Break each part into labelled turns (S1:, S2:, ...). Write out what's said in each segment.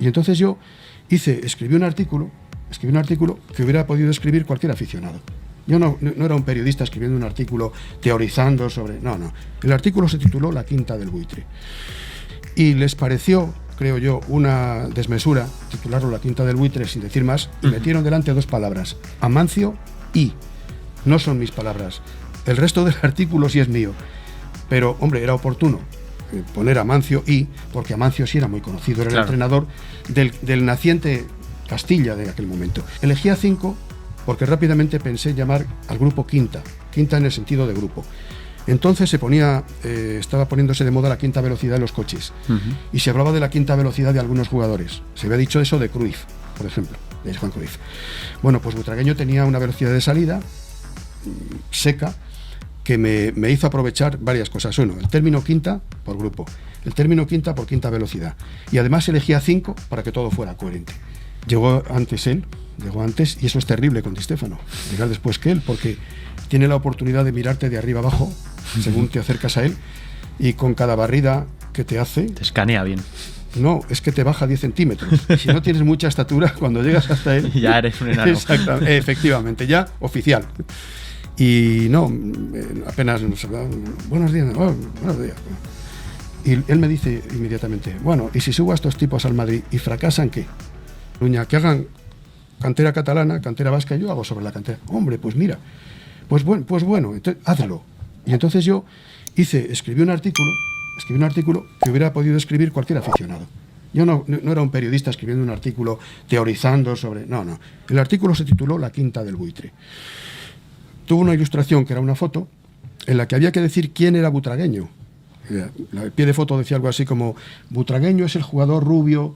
S1: Y entonces yo escribí un artículo que hubiera podido escribir cualquier aficionado. Yo no era un periodista escribiendo un artículo teorizando sobre... No. El artículo se tituló La quinta del buitre. Y les pareció, creo yo, una desmesura titularlo La quinta del buitre sin decir más, y metieron delante dos palabras, Amancio y. No son mis palabras. El resto del artículo sí es mío. Pero, hombre, era oportuno poner Amancio y, porque Amancio sí era muy conocido, era el entrenador del naciente Castilla de aquel momento. Elegí a 5 porque rápidamente pensé llamar al grupo Quinta en el sentido de grupo. Entonces estaba poniéndose de moda la quinta velocidad de los coches, y se hablaba de la quinta velocidad de algunos jugadores. Se había dicho eso de Cruyff, por ejemplo, de Joan Cruyff. Bueno, pues Butragueño tenía una velocidad de salida seca que me hizo aprovechar varias cosas. Uno, el término quinta por grupo, el término quinta por quinta velocidad, y además elegía 5 para que todo fuera coherente. Llegó antes, y eso es terrible con Di Stéfano, llegar después que él, porque tiene la oportunidad de mirarte de arriba abajo según te acercas a él, y con cada barrida que te hace...
S2: Te escanea bien.
S1: No, es que te baja 10 centímetros. Si no tienes mucha estatura, cuando llegas hasta él...
S2: ya eres un enano.
S1: Exactamente, efectivamente, ya oficial. Y no, apenas nos hablaba, buenos días. Y él me dice inmediatamente, bueno, ¿y si subo a estos tipos al Madrid y fracasan qué? Luña, que hagan cantera catalana, cantera vasca, yo hago sobre la cantera. Hombre, pues mira, pues bueno, entonces, hazlo. Y entonces yo escribí un artículo que hubiera podido escribir cualquier aficionado. Yo no era un periodista escribiendo un artículo teorizando sobre... No. El artículo se tituló La quinta del buitre. Tuvo una ilustración que era una foto en la que había que decir quién era Butragueño. El pie de foto decía algo así como: Butragueño es el jugador rubio,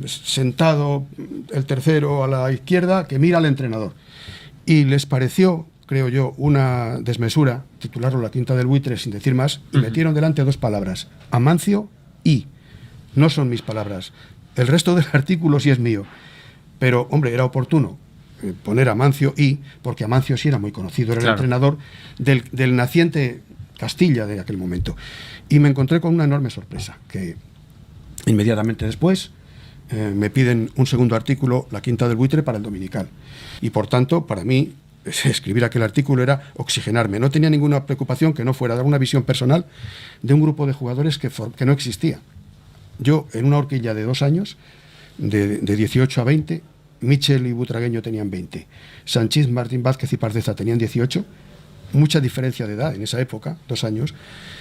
S1: sentado, el tercero a la izquierda, que mira al entrenador. Y les pareció, creo yo, una desmesura titularlo La quinta del buitre sin decir más, y metieron delante dos palabras, Amancio y. No son mis palabras. El resto del artículo sí es mío. Pero, hombre, era oportuno poner Amancio y, porque Amancio sí era muy conocido, era el entrenador del naciente Castilla de aquel momento. Y me encontré con una enorme sorpresa, que inmediatamente después me piden un segundo artículo, La quinta del buitre, para el Dominical. Y por tanto, para mí, escribir aquel artículo era oxigenarme. No tenía ninguna preocupación que no fuera dar una visión personal de un grupo de jugadores que no existía. Yo, en una horquilla de 2 años, de 18 a 20, Michel y Butragueño tenían 20. Sanchís, Martín Vázquez y Pardeza tenían 18. Mucha diferencia de edad en esa época, 2 años.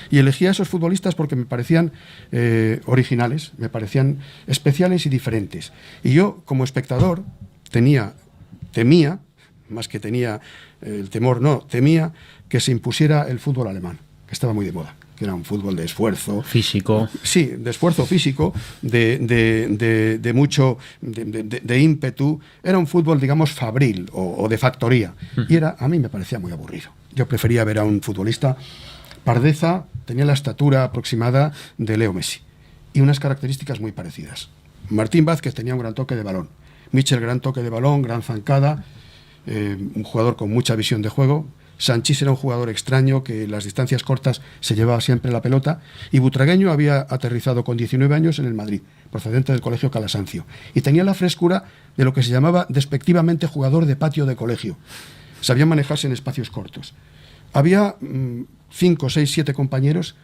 S1: Y elegí a esos futbolistas porque me parecían originales, me parecían especiales y diferentes. Y yo, como espectador, temía que se impusiera el fútbol alemán, que estaba muy de moda, que era un fútbol de esfuerzo
S2: físico.
S1: Sí, de esfuerzo físico, de mucho de ímpetu. Era un fútbol, digamos, fabril o de factoría. Y a mí me parecía muy aburrido. Yo prefería ver a un futbolista. Pardeza tenía la estatura aproximada de Leo Messi y unas características muy parecidas. Martín Vázquez tenía un gran toque de balón. Michel, gran toque de balón, gran zancada, un jugador con mucha visión de juego. Sanchís era un jugador extraño que en las distancias cortas se llevaba siempre la pelota, y Butragueño había aterrizado con 19 años en el Madrid, procedente del colegio Calasancio, y tenía la frescura de lo que se llamaba despectivamente jugador de patio de colegio. Sabía manejarse en espacios cortos. Había 5, 6, 7 compañeros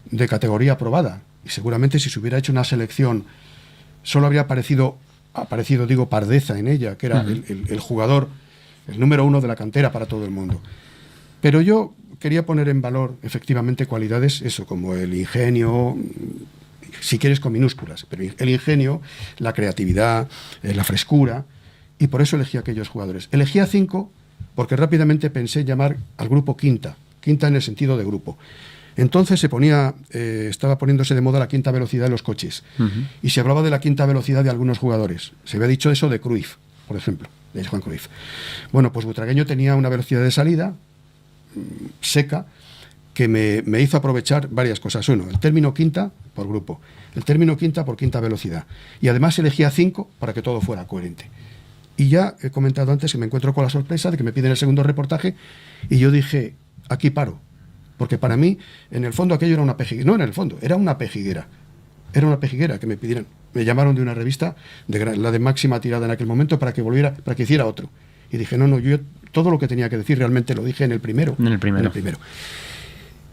S1: de categoría aprobada, y seguramente si se hubiera hecho una selección solo habría aparecido Pardeza en ella, que era el jugador, el número 1 de la cantera para todo el mundo. Pero yo quería poner en valor, efectivamente, cualidades, eso, como el ingenio, si quieres con minúsculas, pero el ingenio, la creatividad, la frescura, y por eso elegí a aquellos jugadores. Elegí a 5 porque rápidamente pensé llamar al grupo Quinta en el sentido de grupo. Entonces estaba poniéndose de moda la quinta velocidad de los coches, y se hablaba de la quinta velocidad de algunos jugadores. Se había dicho eso de Cruyff, por ejemplo, de Joan Cruyff. Bueno, pues Butragueño tenía una velocidad de salida seca que me hizo aprovechar varias cosas. Uno, el término quinta por grupo, el término quinta por quinta velocidad, y además elegía 5 para que todo fuera coherente. Y ya he comentado antes que me encuentro con la sorpresa de que me piden el segundo reportaje, y yo dije, aquí paro, porque para mí, en el fondo, aquello era una pejiguera. No, en el fondo, era una pejiguera. Era una pejiguera que me pidieran. Me llamaron de una revista, la de máxima tirada en aquel momento, para que hiciera otro. Y dije, no, yo todo lo que tenía que decir realmente lo dije en el primero.
S2: En el primero.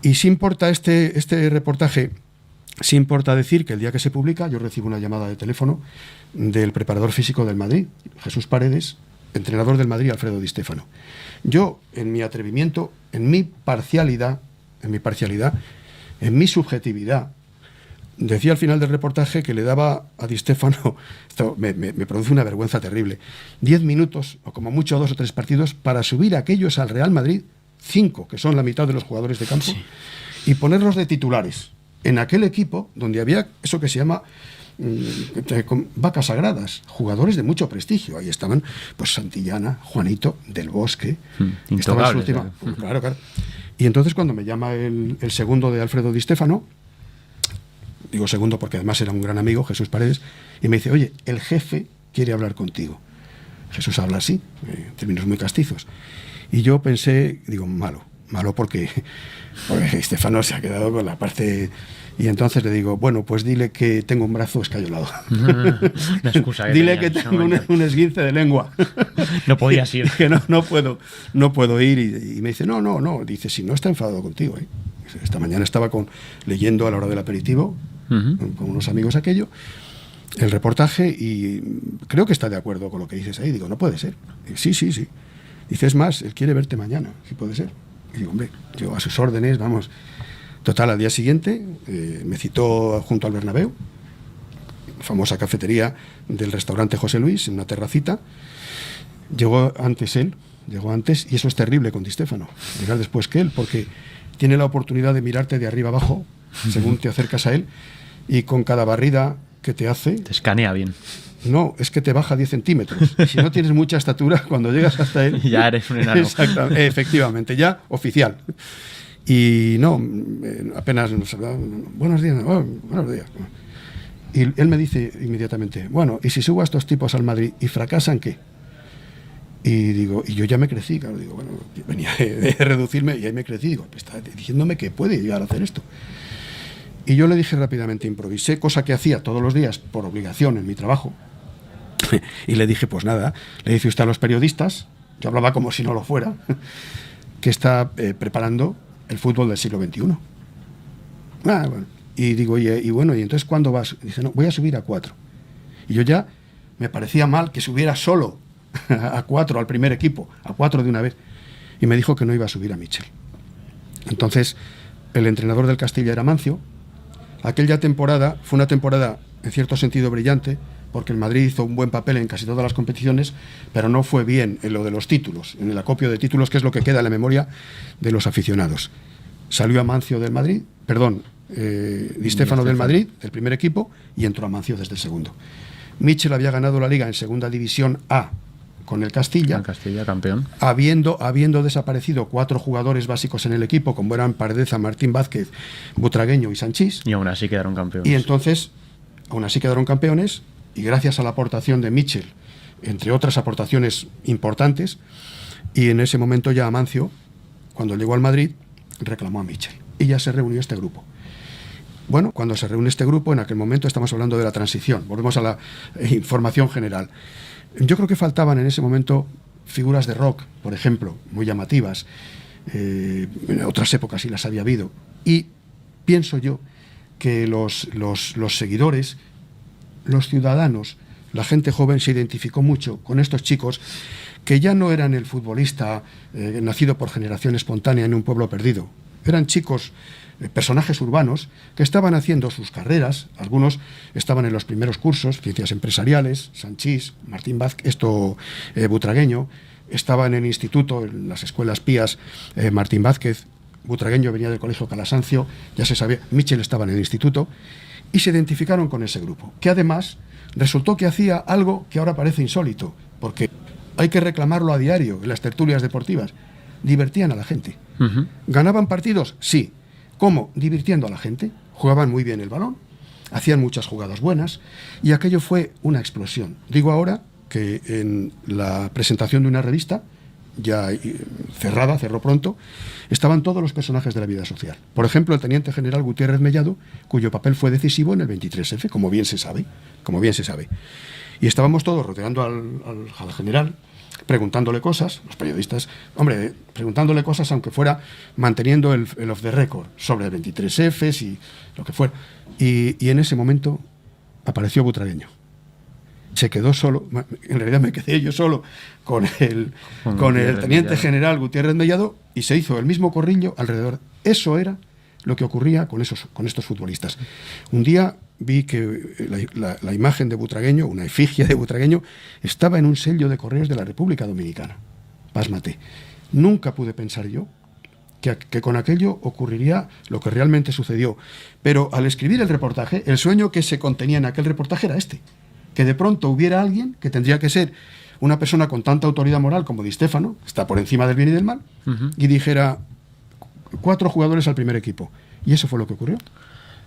S1: Y sí importa este reportaje, sí importa decir que el día que se publica yo recibo una llamada de teléfono del preparador físico del Madrid, Jesús Paredes, entrenador del Madrid, Alfredo Di Stéfano. Yo, en mi atrevimiento, en mi parcialidad, en mi subjetividad, decía al final del reportaje que le daba a Di Stéfano, esto me produce una vergüenza terrible, 10 minutos, o como mucho 2 o 3 partidos, para subir a aquellos al Real Madrid, 5, que son la mitad de los jugadores de campo, sí, y ponerlos de titulares en aquel equipo donde había eso que se llama vacas sagradas, jugadores de mucho prestigio. Ahí estaban pues Santillana, Juanito, Del Bosque, estaba en su última, claro. Y entonces cuando me llama el segundo de Alfredo Di Stéfano, digo segundo porque además era un gran amigo, Jesús Paredes, y me dice, oye, el jefe quiere hablar contigo. Jesús habla así, en términos muy castizos. Y yo pensé, digo, malo porque Stéfano se ha quedado con la parte... Y entonces le digo, bueno, pues dile que tengo un brazo escayolado.
S2: La excusa que
S1: dile que tengo un esguince de lengua.
S2: No podías ir.
S1: Que no puedo ir. Y me dice, no. Dice, si no está enfadado contigo. Esta mañana estaba leyendo a la hora del aperitivo, con unos amigos aquello, el reportaje, y creo que está de acuerdo con lo que dices ahí. Digo, no puede ser. Sí. Dice, es más, él quiere verte mañana, si puede ser. Y digo, hombre, yo a sus órdenes, vamos. Total, al día siguiente me citó junto al Bernabéu, famosa cafetería del restaurante José Luis, en una terracita. Llegó antes, y eso es terrible con Di Stéfano, llegar después que él, porque tiene la oportunidad de mirarte de arriba abajo, según te acercas a él, y con cada barrida que te hace...
S2: Te escanea bien.
S1: No, es que te baja 10 centímetros. Si no tienes mucha estatura, cuando llegas hasta él...
S2: Ya eres un enano.
S1: Exactamente, efectivamente, ya oficial. Y no, apenas nos hablaba, buenos días. Y él me dice inmediatamente, bueno, ¿y si subo a estos tipos al Madrid y fracasan, qué? Y digo, y yo ya me crecí, claro, digo, bueno, venía de reducirme y ahí me crecí, digo, está diciéndome que puede llegar a hacer esto. Y yo le dije rápidamente, improvisé, cosa que hacía todos los días por obligación en mi trabajo. Y le dije, pues nada, le dice usted a los periodistas, yo hablaba como si no lo fuera, que está preparando el fútbol del siglo XXI. Bueno. Y digo, y entonces ¿cuándo vas? Dice, no, voy a subir a 4. Y yo ya me parecía mal que subiera solo a 4 al primer equipo, a 4 de una vez. Y me dijo que no iba a subir a Mitchell. Entonces, el entrenador del Castilla era Mancio. Aquella temporada fue una temporada en cierto sentido brillante, porque el Madrid hizo un buen papel en casi todas las competiciones, pero no fue bien en lo de los títulos, en el acopio de títulos, que es lo que queda en la memoria de los aficionados. Salió Amancio del Madrid, Di Stéfano del Madrid, del primer equipo, y entró Amancio desde el segundo. Mitchell había ganado la Liga en Segunda División A con el Castilla.
S2: El Castilla, campeón.
S1: Habiendo desaparecido 4 jugadores básicos en el equipo, como eran Paredeza, Martín Vázquez, Butragueño y Sanchís.
S2: Y aún así quedaron campeones.
S1: Y entonces, aún así quedaron campeones, y gracias a la aportación de Mitchell, entre otras aportaciones importantes, y en ese momento ya Amancio, cuando llegó al Madrid, reclamó a Mitchell. Y ya se reunió este grupo. Bueno, cuando se reúne este grupo, en aquel momento estamos hablando de la transición. Volvemos a la información general. Yo creo que faltaban en ese momento figuras de rock, por ejemplo, muy llamativas. En otras épocas sí las había habido. Y pienso yo que los seguidores, los ciudadanos, la gente joven se identificó mucho con estos chicos que ya no eran el futbolista nacido por generación espontánea en un pueblo perdido. Eran chicos, personajes urbanos, que estaban haciendo sus carreras. Algunos estaban en los primeros cursos, ciencias empresariales, Sanchís, Martín Vázquez, Butragueño, estaba en el instituto, en las escuelas pías, Martín Vázquez, Butragueño venía del colegio Calasancio, ya se sabía, Mitchell estaba en el instituto, y se identificaron con ese grupo, que además resultó que hacía algo que ahora parece insólito, porque hay que reclamarlo a diario en las tertulias deportivas. Divertían a la gente. ¿Ganaban partidos? Sí. ¿Cómo? Divirtiendo a la gente. Jugaban muy bien el balón, hacían muchas jugadas buenas, y aquello fue una explosión. Digo ahora que en la presentación de una revista, cerrada, cerró pronto, estaban todos los personajes de la vida social. Por ejemplo, el teniente general Gutiérrez Mellado, cuyo papel fue decisivo en el 23F, como bien se sabe. Y estábamos todos rodeando al general, preguntándole cosas, los periodistas, preguntándole cosas, aunque fuera manteniendo el off the record sobre el 23F y lo que fuera. Y en ese momento apareció Butragueño. Se quedó solo, en realidad me quedé yo solo con el teniente general Gutiérrez Mellado, y se hizo el mismo corrillo alrededor. Eso era lo que ocurría con estos futbolistas. Un día vi que la imagen de Butragueño, una efigie de Butragueño, estaba en un sello de correos de la República Dominicana. Pásmate. Nunca pude pensar yo que con aquello ocurriría lo que realmente sucedió. Pero al escribir el reportaje, el sueño que se contenía en aquel reportaje era este: que de pronto hubiera alguien, que tendría que ser una persona con tanta autoridad moral como Di Stéfano, está por encima del bien y del mal, y dijera 4 jugadores al primer equipo. Y eso fue lo que ocurrió.